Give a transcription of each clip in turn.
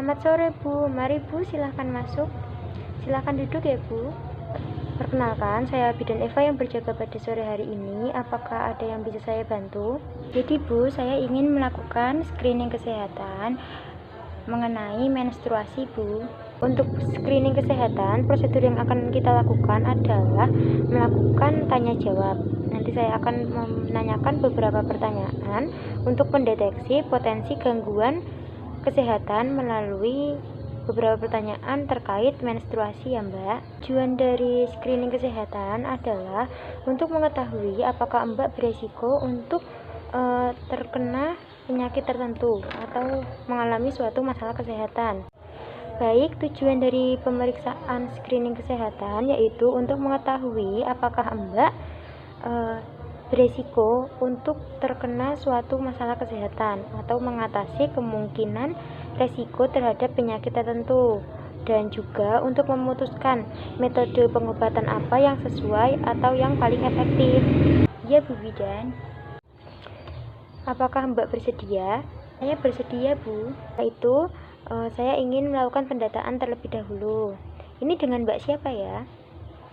Selamat sore Bu, mari Bu silahkan masuk. Silahkan duduk ya Bu. Perkenalkan, saya Bidan Eva yang berjaga pada sore hari ini. Apakah ada yang bisa saya bantu? Jadi Bu, saya ingin melakukan screening kesehatan mengenai menstruasi Bu. Untuk screening kesehatan, prosedur yang akan kita lakukan adalah melakukan tanya jawab. Nanti saya akan menanyakan beberapa pertanyaan untuk mendeteksi potensi gangguan kesehatan melalui beberapa pertanyaan terkait menstruasi ya Mbak. Tujuan dari screening kesehatan adalah untuk mengetahui apakah Mbak beresiko untuk terkena penyakit tertentu atau mengalami suatu masalah kesehatan. Baik, tujuan dari pemeriksaan screening kesehatan yaitu untuk mengetahui apakah Mbak beresiko untuk terkena suatu masalah kesehatan atau mengatasi kemungkinan resiko terhadap penyakit tertentu, dan juga untuk memutuskan metode pengobatan apa yang sesuai atau yang paling efektif. Ya Bu Bidan, apakah Mbak bersedia? Saya bersedia Bu. Itu saya ingin melakukan pendataan terlebih dahulu. Ini dengan Mbak siapa ya?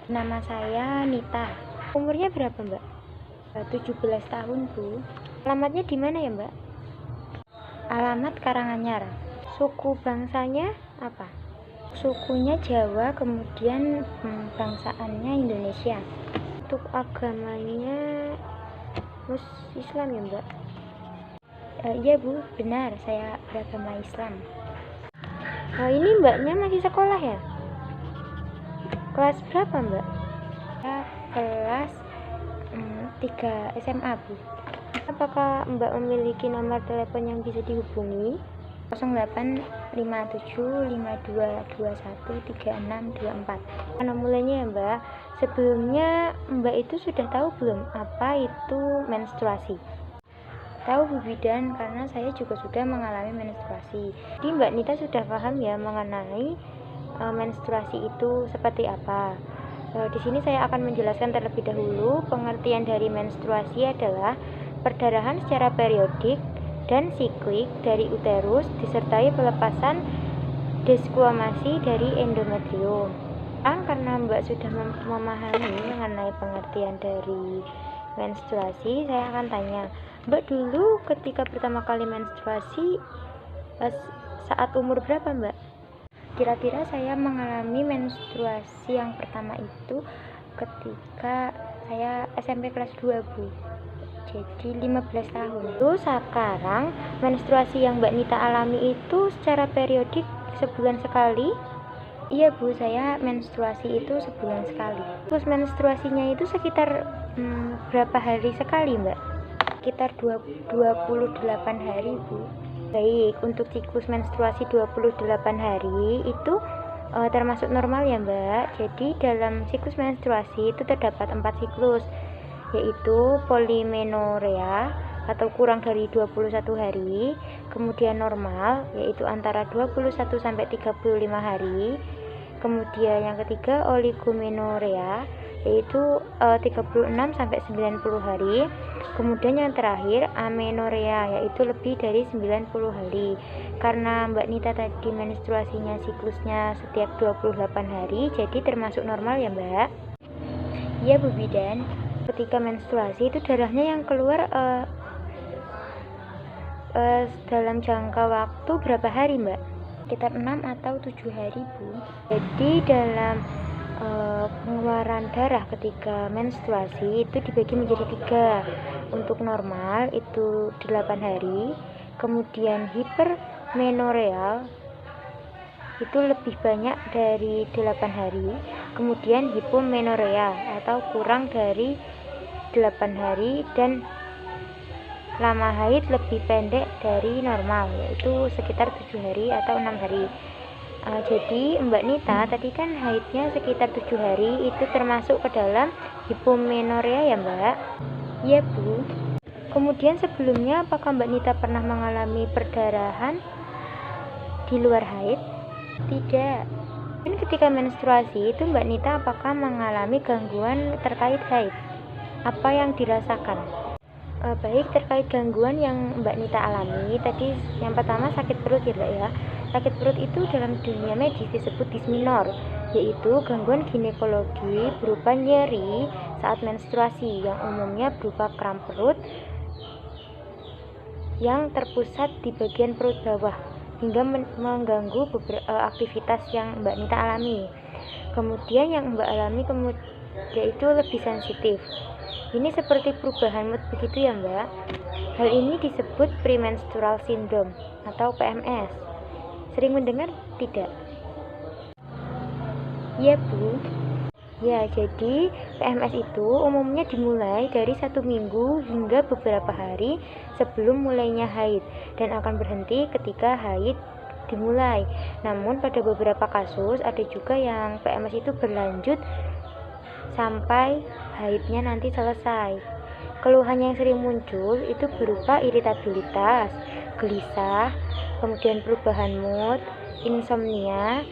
Nama saya Nita. Umurnya berapa Mbak? 17 tahun Bu. Alamatnya di mana ya Mbak? Alamat Karanganyar. Suku bangsanya apa? Sukunya Jawa, kemudian bangsaannya Indonesia. Untuk agamanya Islam ya Mbak? Iya Bu, benar, saya beragama Islam. Ini Mbaknya masih sekolah ya? Kelas berapa Mbak? Kelas 3 SMA Bu. Apakah Mbak memiliki nomor telepon yang bisa dihubungi? 085752213624. Karena mulainya ya Mbak, sebelumnya Mbak itu sudah tahu belum apa itu menstruasi? Tahu Bu Bidan, karena saya juga sudah mengalami menstruasi. Jadi Mbak Nita sudah paham ya mengenai menstruasi itu seperti apa. Di sini saya akan menjelaskan terlebih dahulu. Pengertian dari menstruasi adalah perdarahan secara periodik dan siklik dari uterus disertai pelepasan desquamasi dari endometrium. Karena Mbak sudah memahami mengenai pengertian dari menstruasi, saya akan tanya, Mbak dulu ketika pertama kali menstruasi saat umur berapa Mbak? Kira-kira saya mengalami menstruasi yang pertama itu ketika saya SMP kelas 2 Bu. Jadi 15 tahun. Terus sekarang menstruasi yang Mbak Nita alami itu secara periodik sebulan sekali? Iya Bu, saya menstruasi itu sebulan sekali. Terus menstruasinya itu sekitar berapa hari sekali Mbak? Sekitar 28 hari Bu. Baik, untuk siklus menstruasi 28 hari itu termasuk normal ya Mbak. Jadi dalam siklus menstruasi itu terdapat 4 siklus, yaitu polimenorea atau kurang dari 21 hari, kemudian normal yaitu antara 21 sampai 35 hari, kemudian yang ketiga oligomenorea yaitu 36 sampai 90 hari, kemudian yang terakhir amenorea yaitu lebih dari 90 hari. Karena Mbak Nita tadi menstruasinya siklusnya setiap 28 hari, jadi termasuk normal ya Mbak. Iya Bu Bidan, ketika menstruasi itu darahnya yang keluar dalam jangka waktu berapa hari Mbak? Sekitar 6 atau 7 hari Bu. Jadi dalam pengeluaran darah ketika menstruasi itu dibagi menjadi 3. Untuk normal itu 8 hari, kemudian hipermenoreal itu lebih banyak dari 8 hari, kemudian hipomenorea atau kurang dari 8 hari, dan lama haid lebih pendek dari normal yaitu sekitar 7 hari atau 6 hari. Jadi Mbak Nita tadi kan haidnya sekitar 7 hari, itu termasuk ke dalam hipomenorea ya Mbak? Iya Bu. Kemudian sebelumnya apakah Mbak Nita pernah mengalami perdarahan di luar haid? Tidak. Dan ketika menstruasi itu Mbak Nita apakah mengalami gangguan terkait haid? Apa yang dirasakan? Baik, terkait gangguan yang Mbak Nita alami tadi, yang pertama sakit perut ya Mbak ya. Sakit perut itu dalam dunia medis disebut disminor, yaitu gangguan ginekologi berupa nyeri saat menstruasi yang umumnya berupa kram perut yang terpusat di bagian perut bawah hingga mengganggu aktivitas yang Mbak Nita alami. Kemudian yang Mbak alami yaitu lebih sensitif. Ini seperti perubahan mood begitu ya Mbak. Hal ini disebut premenstrual syndrome atau PMS. Sering mendengar tidak? Iya Bu. Ya, jadi PMS itu umumnya dimulai dari 1 minggu hingga beberapa hari sebelum mulainya haid dan akan berhenti ketika haid dimulai. Namun pada beberapa kasus ada juga yang PMS itu berlanjut sampai haidnya nanti selesai. Keluhan yang sering muncul itu berupa iritabilitas, gelisah, kemudian perubahan mood, insomnia,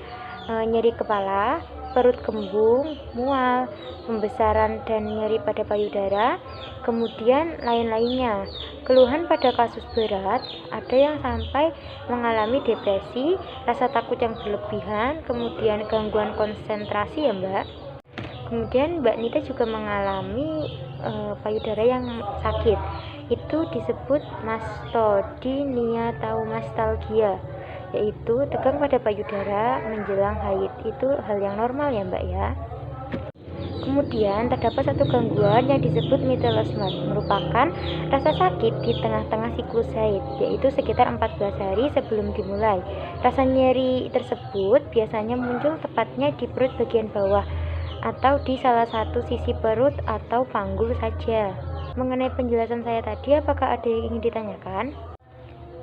nyeri kepala, perut kembung, mual, pembesaran dan nyeri pada payudara, kemudian lain-lainnya. Keluhan pada kasus berat ada yang sampai mengalami depresi, rasa takut yang berlebihan, kemudian gangguan konsentrasi ya Mbak. Kemudian Mbak Nita juga mengalami payudara yang sakit. Itu disebut mastodynia atau mastalgia, yaitu tegang pada payudara menjelang haid. Itu hal yang normal ya Mbak ya. Kemudian terdapat satu gangguan yang disebut mittelesmer, merupakan rasa sakit di tengah-tengah siklus haid, yaitu sekitar 14 hari sebelum dimulai. Rasa nyeri tersebut biasanya muncul tepatnya di perut bagian bawah atau di salah satu sisi perut atau panggul saja. Mengenai penjelasan saya tadi, apakah ada yang ingin ditanyakan?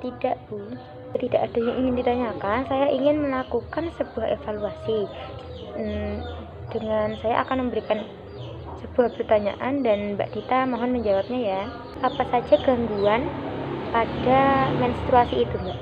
Tidak Bu, tidak ada yang ingin ditanyakan. Saya ingin melakukan sebuah evaluasi. Dengan saya akan memberikan sebuah pertanyaan dan Mbak Dita mohon menjawabnya ya. Apa saja gangguan pada menstruasi itu Mbak?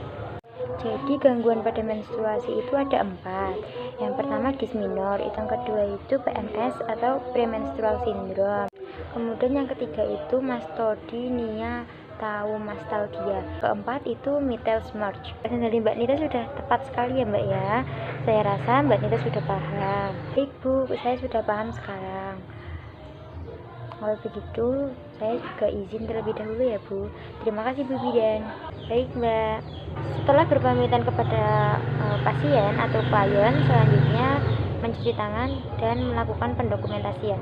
Jadi gangguan pada menstruasi itu ada 4. Yang pertama disminor, yang kedua itu PMS atau premenstrual syndrome. Kemudian yang ketiga itu mastodynia atau mastalgia. Keempat itu mittelschmerz. Pesan dari Mbak Nita sudah tepat sekali ya Mbak ya. Saya rasa Mbak Nita sudah paham. Baik Bu, saya sudah paham sekarang. Kalau begitu, saya juga izin terlebih dahulu ya Bu. Terima kasih Bu Bidan. Baik Mbak. Setelah berpamitan kepada pasien atau klien, selanjutnya mencuci tangan dan melakukan pendokumentasian.